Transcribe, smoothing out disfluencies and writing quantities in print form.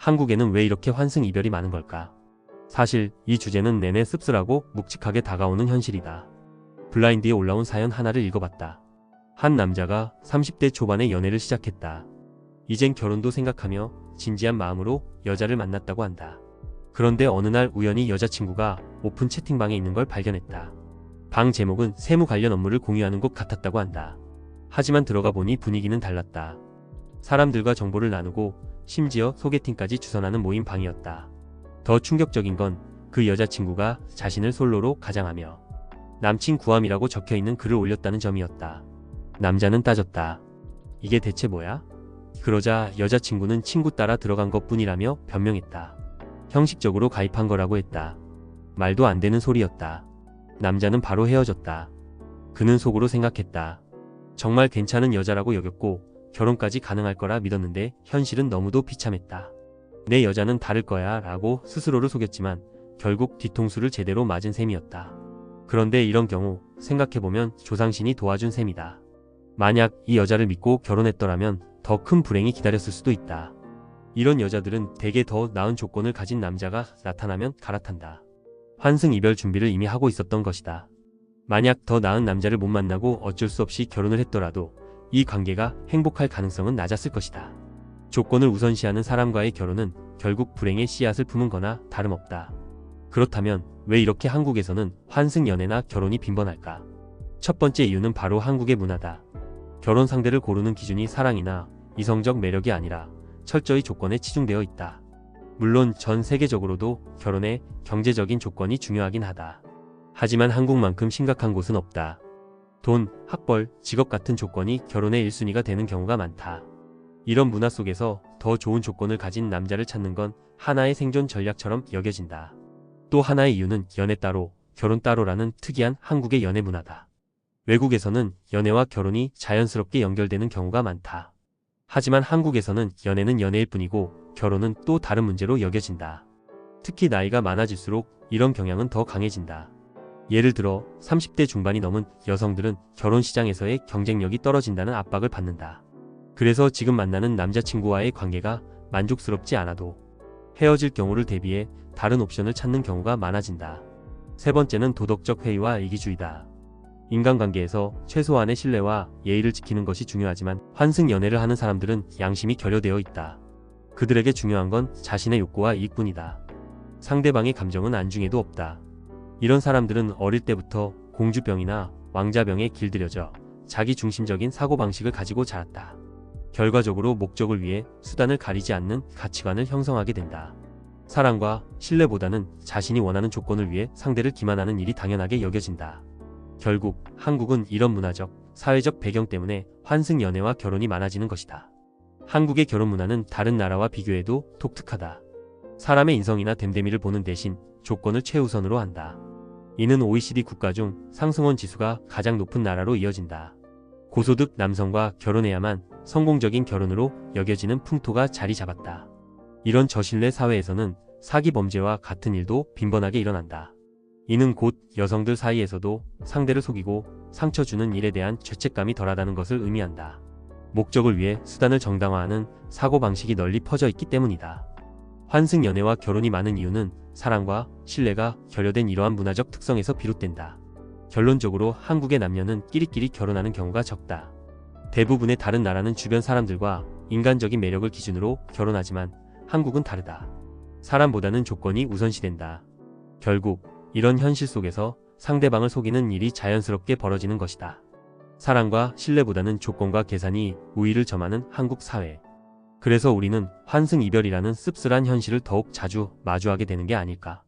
한국에는 왜 이렇게 환승 이별이 많은 걸까? 사실 이 주제는 내내 씁쓸하고 묵직하게 다가오는 현실이다. 블라인드에 올라온 사연 하나를 읽어봤다. 한 남자가 30대 초반에 연애를 시작했다. 이젠 결혼도 생각하며 진지한 마음으로 여자를 만났다고 한다. 그런데 어느 날 우연히 여자친구가 오픈 채팅방에 있는 걸 발견했다. 방 제목은 세무 관련 업무를 공유하는 곳 같았다고 한다. 하지만 들어가 보니 분위기는 달랐다. 사람들과 정보를 나누고 심지어 소개팅까지 주선하는 모임 방이었다. 더 충격적인 건 그 여자친구가 자신을 솔로로 가장하며 남친 구함이라고 적혀있는 글을 올렸다는 점이었다. 남자는 따졌다. 이게 대체 뭐야? 그러자 여자친구는 친구 따라 들어간 것뿐이라며 변명했다. 형식적으로 가입한 거라고 했다. 말도 안 되는 소리였다. 남자는 바로 헤어졌다. 그는 속으로 생각했다. 정말 괜찮은 여자라고 여겼고 결혼까지 가능할 거라 믿었는데 현실은 너무도 비참했다. 내 여자는 다를 거야 라고 스스로를 속였지만 결국 뒤통수를 제대로 맞은 셈이었다. 그런데 이런 경우 생각해보면 조상신이 도와준 셈이다. 만약 이 여자를 믿고 결혼했더라면 더 큰 불행이 기다렸을 수도 있다. 이런 여자들은 대개 더 나은 조건을 가진 남자가 나타나면 갈아탄다. 환승 이별 준비를 이미 하고 있었던 것이다. 만약 더 나은 남자를 못 만나고 어쩔 수 없이 결혼을 했더라도 이 관계가 행복할 가능성은 낮았을 것이다. 조건을 우선시하는 사람과의 결혼은 결국 불행의 씨앗을 품은 거나 다름없다. 그렇다면 왜 이렇게 한국에서는 환승 연애나 결혼이 빈번할까? 첫 번째 이유는 바로 한국의 문화다. 결혼 상대를 고르는 기준이 사랑이나 이성적 매력이 아니라 철저히 조건에 치중되어 있다. 물론 전 세계적으로도 결혼에 경제적인 조건이 중요하긴 하다. 하지만 한국만큼 심각한 곳은 없다. 돈, 학벌, 직업 같은 조건이 결혼의 1순위가 되는 경우가 많다. 이런 문화 속에서 더 좋은 조건을 가진 남자를 찾는 건 하나의 생존 전략처럼 여겨진다. 또 하나의 이유는 연애 따로, 결혼 따로라는 특이한 한국의 연애 문화다. 외국에서는 연애와 결혼이 자연스럽게 연결되는 경우가 많다. 하지만 한국에서는 연애는 연애일 뿐이고 결혼은 또 다른 문제로 여겨진다. 특히 나이가 많아질수록 이런 경향은 더 강해진다. 예를 들어 30대 중반이 넘은 여성들은 결혼 시장에서의 경쟁력이 떨어진다는 압박을 받는다. 그래서 지금 만나는 남자친구와의 관계가 만족스럽지 않아도 헤어질 경우를 대비해 다른 옵션을 찾는 경우가 많아진다. 세 번째는 도덕적 회의와 이기주의다. 인간관계에서 최소한의 신뢰와 예의를 지키는 것이 중요하지만 환승 연애를 하는 사람들은 양심이 결여되어 있다. 그들에게 중요한 건 자신의 욕구와 이익뿐이다. 상대방의 감정은 안중에도 없다. 이런 사람들은 어릴 때부터 공주병이나 왕자병에 길들여져 자기 중심적인 사고방식을 가지고 자랐다. 결과적으로 목적을 위해 수단을 가리지 않는 가치관을 형성하게 된다. 사랑과 신뢰보다는 자신이 원하는 조건을 위해 상대를 기만하는 일이 당연하게 여겨진다. 결국 한국은 이런 문화적, 사회적 배경 때문에 환승 연애와 결혼이 많아지는 것이다. 한국의 결혼 문화는 다른 나라와 비교해도 독특하다. 사람의 인성이나 됨됨이를 보는 대신 조건을 최우선으로 한다. 이는 OECD 국가 중 상승원 지수가 가장 높은 나라로 이어진다. 고소득 남성과 결혼해야만 성공적인 결혼으로 여겨지는 풍토가 자리 잡았다. 이런 저신뢰 사회에서는 사기 범죄와 같은 일도 빈번하게 일어난다. 이는 곧 여성들 사이에서도 상대를 속이고 상처 주는 일에 대한 죄책감이 덜하다는 것을 의미한다. 목적을 위해 수단을 정당화하는 사고방식이 널리 퍼져 있기 때문이다. 환승 연애와 결혼이 많은 이유는 사랑과 신뢰가 결여된 이러한 문화적 특성에서 비롯된다. 결론적으로 한국의 남녀는 끼리끼리 결혼하는 경우가 적다. 대부분의 다른 나라는 주변 사람들과 인간적인 매력을 기준으로 결혼하지만 한국은 다르다. 사람보다는 조건이 우선시된다. 결국 이런 현실 속에서 상대방을 속이는 일이 자연스럽게 벌어지는 것이다. 사랑과 신뢰보다는 조건과 계산이 우위를 점하는 한국 사회. 그래서 우리는 환승 이별이라는 씁쓸한 현실을 더욱 자주 마주하게 되는 게 아닐까.